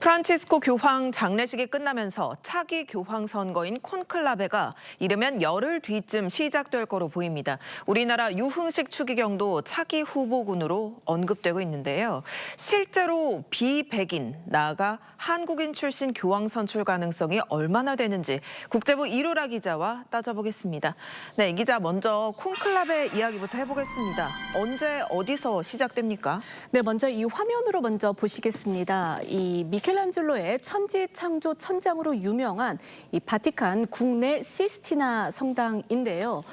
프란치스코 교황 장례식이 끝나면서 차기 교황 선거인 콘클라베가 이르면 열흘 뒤쯤 시작될 거로 보입니다. 우리나라 유흥식 추기경도 차기 후보군으로 언급되고 있는데요. 실제로 비백인, 나아가 한국인 출신 교황 선출 가능성이 얼마나 되는지 국제부 이루라 기자와 따져보겠습니다. 네, 이 기자 먼저 콘클라베 이야기부터 해보겠습니다. 언제 어디서 시작됩니까? 네, 먼저 이 화면으로 먼저 보시겠습니다. 이 미켈란젤로의 천지창조 천장으로 유명한 이 바티칸 국내 시스티나 성당인데요.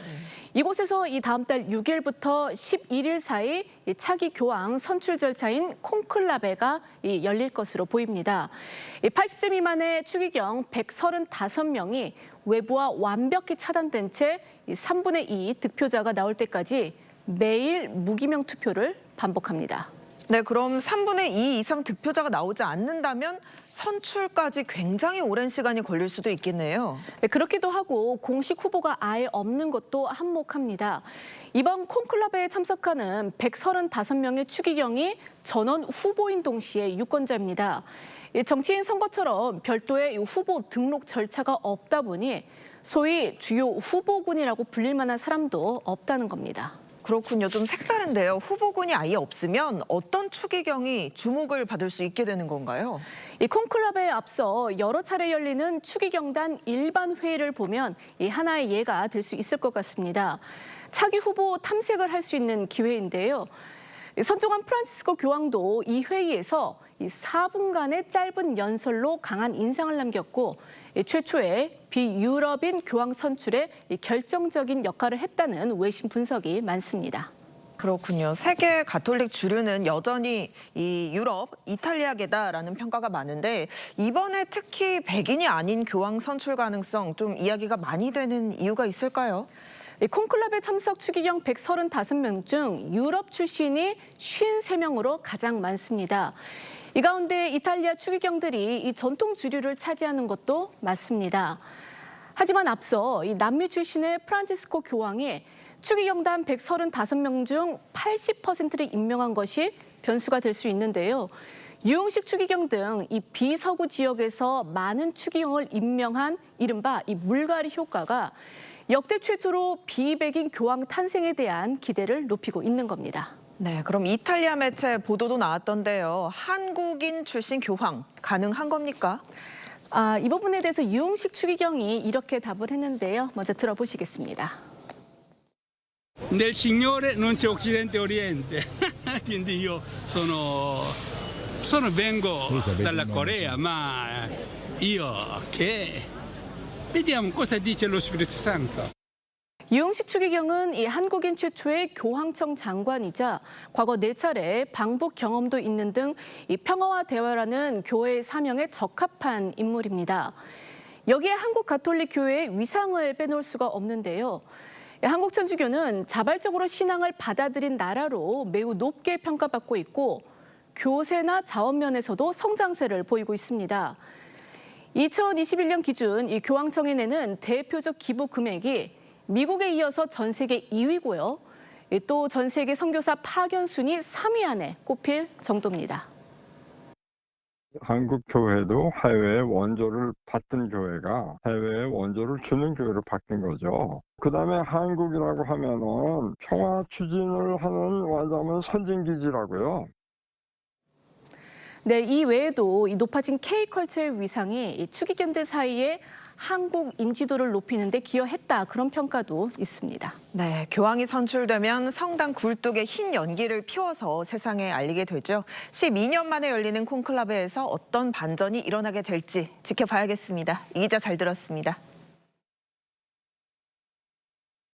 이곳에서 이 다음 달 6일부터 11일 사이 이 차기 교황 선출 절차인 콘클라베가 열릴 것으로 보입니다. 80세 미만의 추기경 135명이 외부와 완벽히 차단된 채 3분의 2 득표자가 나올 때까지 매일 무기명 투표를 반복합니다. 네, 그럼 3분의 2 이상 득표자가 나오지 않는다면 선출까지 굉장히 오랜 시간이 걸릴 수도 있겠네요. 네, 그렇기도 하고 공식 후보가 아예 없는 것도 한몫합니다. 이번 콘클라베에 참석하는 135명의 추기경이 전원 후보인 동시에 유권자입니다. 정치인 선거처럼 별도의 후보 등록 절차가 없다 보니 소위 주요 후보군이라고 불릴 만한 사람도 없다는 겁니다. 그렇군요. 좀 색다른데요. 후보군이 아예 없으면 어떤 추기경이 주목을 받을 수 있게 되는 건가요? 이 콘클라베에 앞서 여러 차례 열리는 추기경단 일반 회의를 보면 이 하나의 예가 될 수 있을 것 같습니다. 차기 후보 탐색을 할 수 있는 기회인데요. 선종한 프란치스코 교황도 이 회의에서 이 4분간의 짧은 연설로 강한 인상을 남겼고 최초의 비유럽인 교황 선출에 결정적인 역할을 했다는 외신 분석이 많습니다. 그렇군요. 세계 가톨릭 주류는 여전히 이 유럽, 이탈리아계다라는 평가가 많은데 이번에 특히 백인이 아닌 교황 선출 가능성 좀 이야기가 많이 되는 이유가 있을까요? 콘클라베 참석 추기경 135명 중 유럽 출신이 53명으로 가장 많습니다. 이 가운데 이탈리아 추기경들이 이 전통 주류를 차지하는 것도 맞습니다. 하지만 앞서 이 남미 출신의 프란치스코 교황이 추기경단 135명 중 80%를 임명한 것이 변수가 될 수 있는데요. 유흥식 추기경 등 이 비서구 지역에서 많은 추기경을 임명한 이른바 이 물갈이 효과가 역대 최초로 비백인 교황 탄생에 대한 기대를 높이고 있는 겁니다. 네, 그럼 이탈리아 매체 보도도 나왔던데요. 한국인 출신 교황 가능한 겁니까? 이 부분에 대해서 유흥식 추기경이 이렇게 답을 했는데요. 먼저 들어보시겠습니다. Nel Signore non c'è Occidente e Oriente, quindi io vengo dalla Corea, ma io che vediamo cosa dice lo Spirito Santo. 유흥식 추기경은 이 한국인 최초의 교황청 장관이자 과거 4차례 방북 경험도 있는 등 이 평화와 대화라는 교회의 사명에 적합한 인물입니다. 여기에 한국 가톨릭 교회의 위상을 빼놓을 수가 없는데요. 한국 천주교는 자발적으로 신앙을 받아들인 나라로 매우 높게 평가받고 있고 교세나 자원 면에서도 성장세를 보이고 있습니다. 2021년 기준 이 교황청이 내는 대표적 기부 금액이 미국에 이어서 전 세계 2위고요. 또 전 세계 선교사 파견 순위 3위 안에 꼽힐 정도입니다. 한국 교회도 해외에 원조를 받던 교회가 해외에 원조를 주는 교회로 바뀐 거죠. 그다음에 한국이라고 하면은 평화 추진을 하는 완전한 선진기지라고요. 네, 이 외에도 이 높아진 K컬처의 위상이 이 추기경들 사이에 한국 인지도를 높이는 데 기여했다. 그런 평가도 있습니다. 네, 교황이 선출되면 성당 굴뚝에 흰 연기를 피워서 세상에 알리게 되죠. 12년 만에 열리는 콘클라베에서 어떤 반전이 일어나게 될지 지켜봐야겠습니다. 이 기자 잘 들었습니다.